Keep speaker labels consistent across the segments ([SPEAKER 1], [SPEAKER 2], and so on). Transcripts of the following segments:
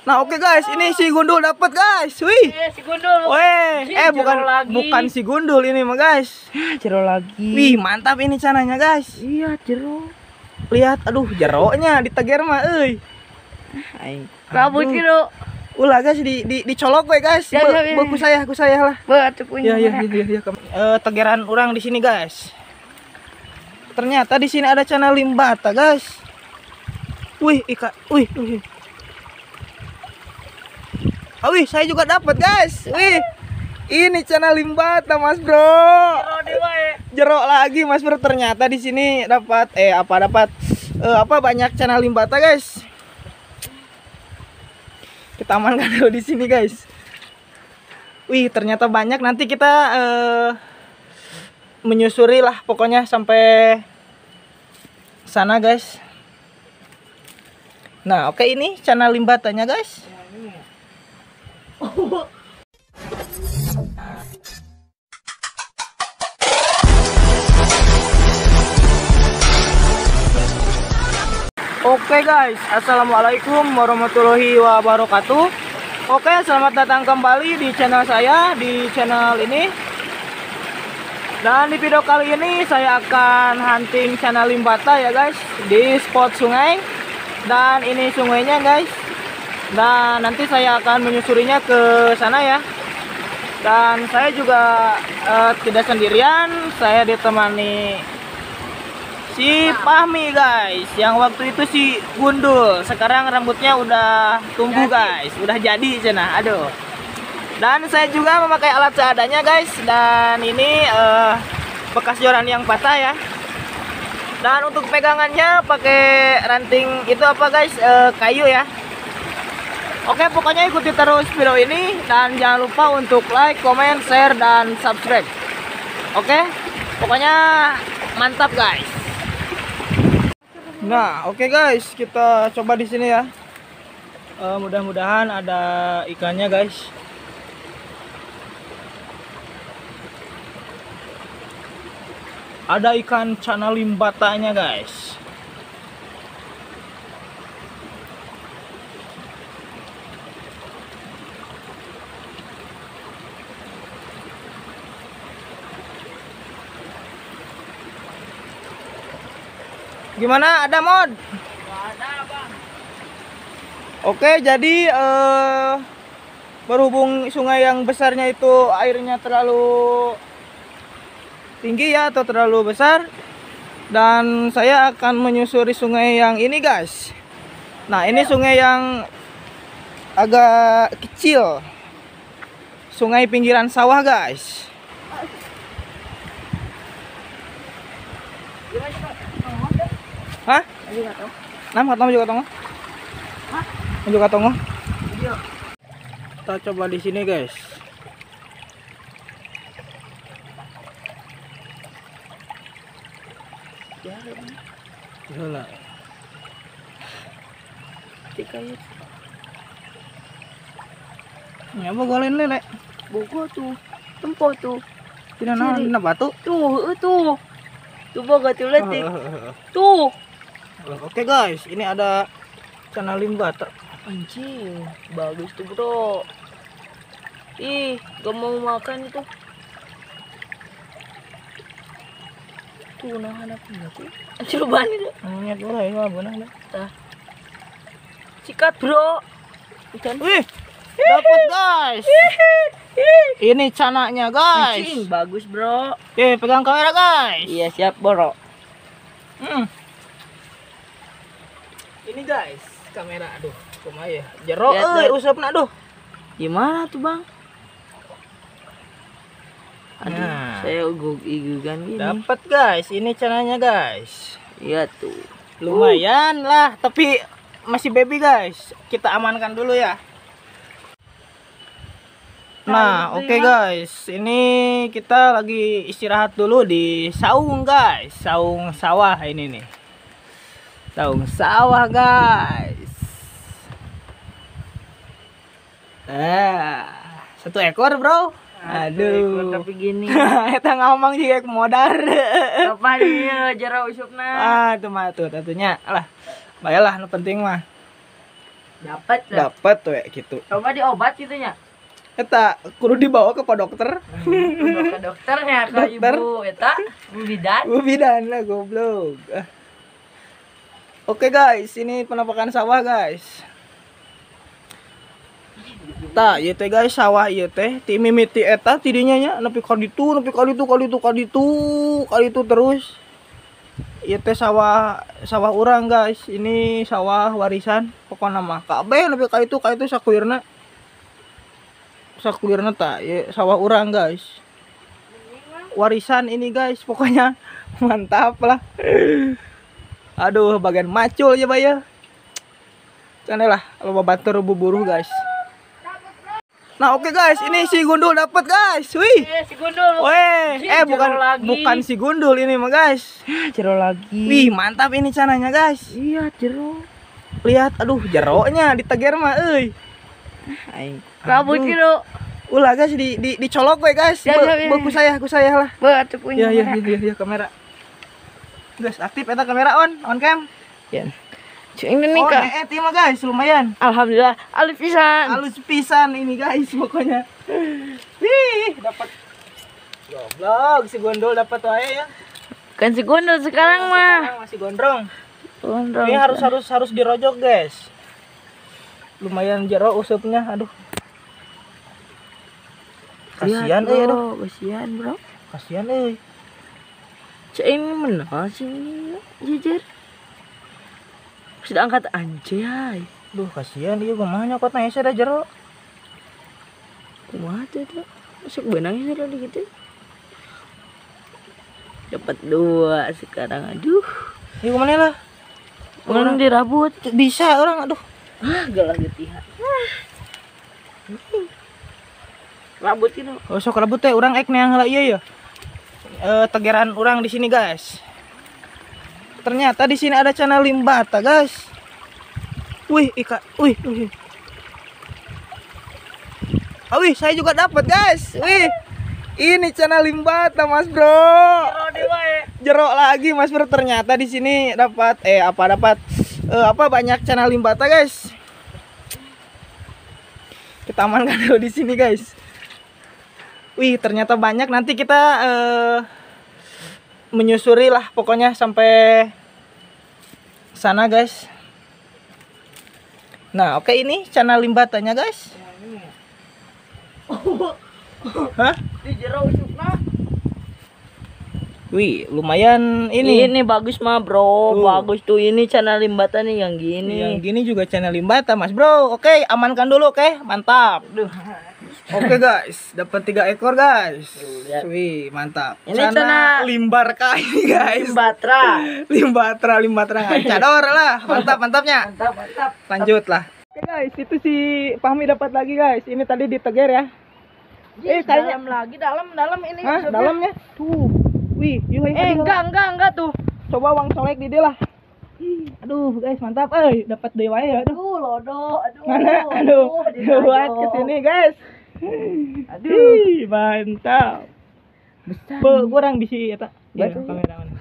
[SPEAKER 1] Nah, oke guys, ini si Gundul dapat guys. Wih.
[SPEAKER 2] Si Gundul.
[SPEAKER 1] Weh, bukan si Gundul ini mah guys.
[SPEAKER 2] Jero lagi.
[SPEAKER 1] Wih, mantap ini cananya guys.
[SPEAKER 2] Iya, jero.
[SPEAKER 1] Lihat, aduh, jeroknya diteger mah euy.
[SPEAKER 2] Kabut gitu.
[SPEAKER 1] Ulah guys dicolok we guys.
[SPEAKER 2] Ya.
[SPEAKER 1] Ku saya lah.
[SPEAKER 2] Batu punya.
[SPEAKER 1] Ya. Tegeran orang di sini guys. Ternyata di sini ada channel limbata guys. Wih, wih. Oh, wih, saya juga dapat guys. Wih. Ini channel limbata, Mas Bro. Jerok lagi, Mas Bro. Ternyata di sini dapat banyak channel limbata, guys. Kita amankan dulu di sini, guys. Wih, ternyata banyak. Nanti kita menyusuri lah pokoknya sampai sana, guys. Nah, oke, ini channel limbatanya, guys. Oke guys, assalamualaikum warahmatullahi wabarakatuh. Oke, selamat datang kembali di channel saya, di channel ini. Dan di video kali ini saya akan hunting channel limbata ya guys, di spot sungai. Dan ini sungainya guys. Dan nanti saya akan menyusurinya ke sana ya. Dan saya juga tidak sendirian, saya ditemani si Fahmi guys, yang waktu itu si Gundul. Sekarang rambutnya udah tumbuh guys, udah jadi cina. Aduh. Dan saya juga memakai alat seadanya guys. Dan ini bekas joran yang patah ya. Dan untuk pegangannya pakai ranting itu apa guys, kayu ya. Oke, pokoknya ikuti terus video ini dan jangan lupa untuk like, comment, share, dan subscribe. Oke, pokoknya mantap guys. Nah, oke guys, kita coba di sini ya. Mudah-mudahan ada ikannya guys. Ada ikan channel limbatanya guys. Gimana, ada mod?
[SPEAKER 2] Ada, Bang.
[SPEAKER 1] Oke, jadi berhubung sungai yang besarnya itu airnya terlalu tinggi ya, atau terlalu besar, dan saya akan menyusuri sungai yang ini guys. Nah, ini sungai yang agak kecil, sungai pinggiran sawah guys. Hah? Nam katong juga tongo. Hah? Juga tongo. Kita coba di sini, guys. Jalan.
[SPEAKER 2] Tikayut.
[SPEAKER 1] Ya apa golin lele?
[SPEAKER 2] Buku tuh. Tempo tuh.
[SPEAKER 1] Tidak naon batu.
[SPEAKER 2] Tuh. Tuh boga tuh letik. Tuh.
[SPEAKER 1] Oke guys, ini ada channel limbata.
[SPEAKER 2] Anjing, bagus tuh bro. Ih, gak mau makan itu. Tuh nahan apa tuh? Coba nih deh.
[SPEAKER 1] Niat ulah ya benar dah.
[SPEAKER 2] Tah. Sikat bro. Ikan.
[SPEAKER 1] Wih, dapat guys. Ini cananya guys.
[SPEAKER 2] Anjing, bagus bro.
[SPEAKER 1] Pegang kamera guys.
[SPEAKER 2] Iya siap bro.
[SPEAKER 1] Ini guys, kamera aduh, kumaha ya. Jero euy usapna aduh.
[SPEAKER 2] Gimana tuh, Bang? Aduh,
[SPEAKER 1] Nah,
[SPEAKER 2] saya igugan gini.
[SPEAKER 1] dapat guys, ini cananya guys.
[SPEAKER 2] Iya tuh.
[SPEAKER 1] Lumayan lah, tapi masih baby guys. Kita amankan dulu ya. Nah, oke guys, ini kita lagi istirahat dulu di saung guys, saung sawah ini nih. Saung sawah guys. Satu ekor bro. Aduh.
[SPEAKER 2] Tapi gini.
[SPEAKER 1] Eta ngomong juga modar.
[SPEAKER 2] Apa dia jara usupna?
[SPEAKER 1] Itu mah tuh tentunya. Alah, bayalah, no penting mah.
[SPEAKER 2] Dapat lah.
[SPEAKER 1] Dapat we gitu.
[SPEAKER 2] Coba diobat gitu nya.
[SPEAKER 1] Eta kudu dibawa ke dokter.
[SPEAKER 2] Ke dokternya ke
[SPEAKER 1] Dokter.
[SPEAKER 2] ibu eta ibu bidan.
[SPEAKER 1] Bidan lah goblok. Oke guys, ini penampakan sawah guys. Tah, ieu teh guys sawah ieu teh ti mimiti eta tidinya nya nepi ka ditu terus. Ieu teh sawah urang guys. Ini sawah warisan pokona mah. Kabeh nepi ka itu sakuirna. Sakuirna tah ieu sawah urang guys. Warisan ini guys, pokoknya mantap lah. Aduh, bagian macul ya bay ya. Can lah loba batur buburu guys. Nah oke guys, ini si gundul dapat guys. Wih.
[SPEAKER 2] Si gundul.
[SPEAKER 1] Weh,
[SPEAKER 2] Jero
[SPEAKER 1] bukan si gundul ini mah guys.
[SPEAKER 2] Jero lagi.
[SPEAKER 1] Wih, mantap ini cananya guys.
[SPEAKER 2] Iya, jero.
[SPEAKER 1] Lihat, aduh jeronya diteger mah euy.
[SPEAKER 2] Rambut gitu.
[SPEAKER 1] Ulah guys dicolok we guys.
[SPEAKER 2] Ya.
[SPEAKER 1] Ku saya lah.
[SPEAKER 2] Buat punya.
[SPEAKER 1] Ya kamera. Guys, aktif eta kamera on cam.
[SPEAKER 2] Ya. Cing ini
[SPEAKER 1] Oh,
[SPEAKER 2] Kak.
[SPEAKER 1] itu mah guys, lumayan.
[SPEAKER 2] Alhamdulillah, alif pisan.
[SPEAKER 1] Halus pisan ini guys pokoknya. Wih, dapat. Goblok si gondol dapat wae ya.
[SPEAKER 2] Kan si gundul sekarang mah.
[SPEAKER 1] Sekarang masih gondrong.
[SPEAKER 2] Gondrong.
[SPEAKER 1] Ini harus dirojok, guys. Lumayan jero usupnya, aduh. Kasihan euy, aduh.
[SPEAKER 2] Kasihan, Bro.
[SPEAKER 1] Kasihan euy.
[SPEAKER 2] Cek ini mana sih? Jujur. Sudah angkat anjay.
[SPEAKER 1] Duh, kasihan ieu kumaha nyokotna hese da jero.
[SPEAKER 2] Kumaha tuh? Masuk benangnya sudah gitu. Dapat 2 sekarang. Aduh.
[SPEAKER 1] Ieu kumaha lah?
[SPEAKER 2] Orang dirabut.
[SPEAKER 1] Bisa orang, aduh.
[SPEAKER 2] Galah getihan. Rambut itu.
[SPEAKER 1] Oh, sok rambut teh urang ek neang heula ieu ya. Tegeran urang di sini, guys. Ternyata di sini ada channel limbata, guys. Wih, wih. Oh, wih, saya juga dapat, guys. Wih. Ini channel limbata, Mas Bro. Jerok lagi, Mas Bro. Ternyata di sini dapat banyak channel limbata, guys. Kita amankan dulu di sini, guys. Wih, ternyata banyak. Nanti kita menyusuri lah pokoknya sampai sana, guys. Nah, oke, ini channel limbatanya, guys. Hah?
[SPEAKER 2] Di jero usupna.
[SPEAKER 1] Wih, lumayan ini.
[SPEAKER 2] Ini bagus mah, Bro. Bagus tuh ini channel limbata nih yang gini.
[SPEAKER 1] Yang gini juga channel limbata, Mas Bro. Oke, amankan dulu, oke? Mantap. Oke, guys, dapat 3 ekor, guys. Wih, mantap.
[SPEAKER 2] Ini channel
[SPEAKER 1] limbar ini, guys.
[SPEAKER 2] Limbatra.
[SPEAKER 1] Limbatra ngacador lah. Mantapnya.
[SPEAKER 2] Mantap.
[SPEAKER 1] Lanjut lah. Oke, guys, itu si Fahmi dapat lagi, guys. Ini tadi diteger ya.
[SPEAKER 2] Kayaknya dalam ini.
[SPEAKER 1] Hah, dalamnya. Tuh. Wih,
[SPEAKER 2] Enggak tuh.
[SPEAKER 1] Coba wang colek di dia lah. Aduh, guys, mantap dapat deui wae ya.
[SPEAKER 2] Aduh, lodo.
[SPEAKER 1] Mana? Aduh. Buat ke sini, guys. Aduh, mantap.
[SPEAKER 2] Besar.
[SPEAKER 1] Kurang bisi eta.
[SPEAKER 2] Batu.
[SPEAKER 1] Kameraman.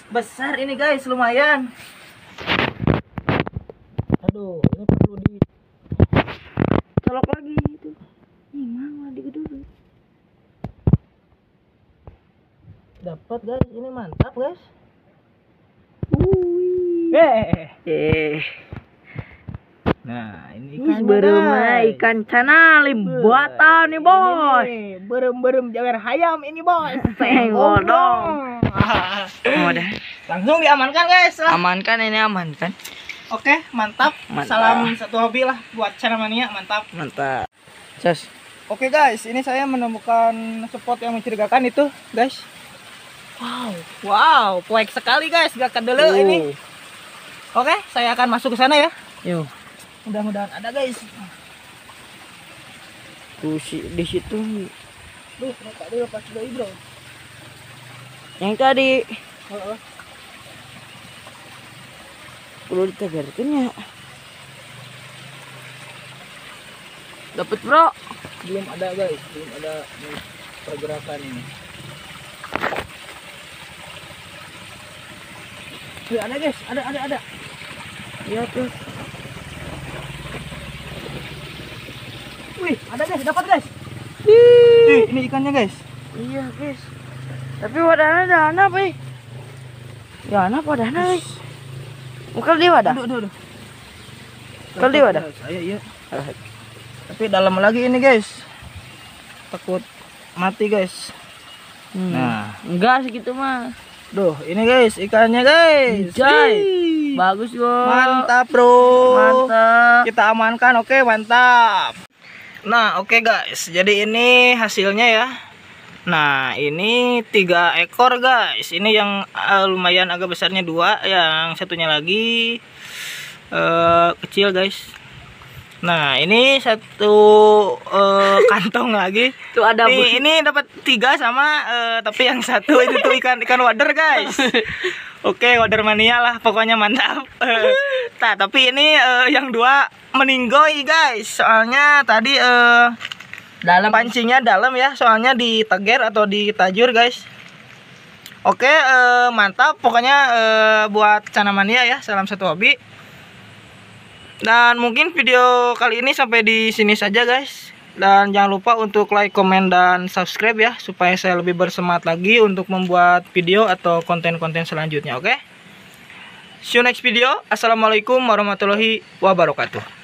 [SPEAKER 1] Besar ini, guys, lumayan. Aduh, ini perlu di
[SPEAKER 2] Colok lagi itu. Ih, mama digedul.
[SPEAKER 1] dapat, guys. Ini mantap, guys. Nah, ini
[SPEAKER 2] ikan cana limbata nih, Bos.
[SPEAKER 1] Berem jawer hayam ini, Bos.
[SPEAKER 2] Senggol dong. Udah.
[SPEAKER 1] Langsung diamankan, guys.
[SPEAKER 2] Amankan.
[SPEAKER 1] Oke, mantap. Salam satu hobi lah buat channel mania, mantap.
[SPEAKER 2] Jas.
[SPEAKER 1] Oke, guys, ini saya menemukan spot yang mencurigakan itu, guys. Wow, poek sekali, guys. Gak kedele ini. Oke, saya akan masuk ke sana ya.
[SPEAKER 2] Yuk.
[SPEAKER 1] Mudah-mudahan ada, guys.
[SPEAKER 2] Tuh di situ.
[SPEAKER 1] Duh, tadi lepas doi, Bro.
[SPEAKER 2] Yang tadi. Perlu ditegarkan ya. Dapat, Bro.
[SPEAKER 1] Belum ada, guys. Belum ada pergerakan ini. Wih, ada guys, ada.
[SPEAKER 2] Iya tuh.
[SPEAKER 1] Wih, ada guys, dapat guys.
[SPEAKER 2] Ih.
[SPEAKER 1] Wih, ini ikannya guys.
[SPEAKER 2] Iya guys. Tapi wadahnya dana apa? Ya anak wadahnya. Mungkin dia wadah.
[SPEAKER 1] Aduh.
[SPEAKER 2] Kalau dia wadah.
[SPEAKER 1] Saya iya. Tapi dalam lagi ini guys. Takut mati guys. Nah,
[SPEAKER 2] enggak segitu mah.
[SPEAKER 1] duh, ini guys ikannya guys.
[SPEAKER 2] Jai.
[SPEAKER 1] Wih.
[SPEAKER 2] Bagus bro.
[SPEAKER 1] Mantap bro.
[SPEAKER 2] Mantap.
[SPEAKER 1] Kita amankan, oke mantap. Nah oke guys, jadi ini hasilnya ya. Nah ini 3 ekor guys. Ini yang lumayan agak besarnya 2, yang satunya lagi kecil guys. Nah ini satu kantong lagi.
[SPEAKER 2] Tuh ada
[SPEAKER 1] ini dapat 3 sama tapi yang satu itu tuh ikan wader guys. Oke, wader mania lah pokoknya mantap. Nah tapi ini yang 2 meninggoy guys. Soalnya tadi
[SPEAKER 2] dalam
[SPEAKER 1] pancingnya dalam ya, soalnya di teger atau di tajur guys. Oke, mantap pokoknya buat Cana Mania ya, salam satu hobi. Dan mungkin video kali ini sampai di sini saja guys. Dan jangan lupa untuk like, komen, dan subscribe ya, supaya saya lebih bersemangat lagi untuk membuat video atau konten-konten selanjutnya. Oke, see you next video. Assalamualaikum warahmatullahi wabarakatuh.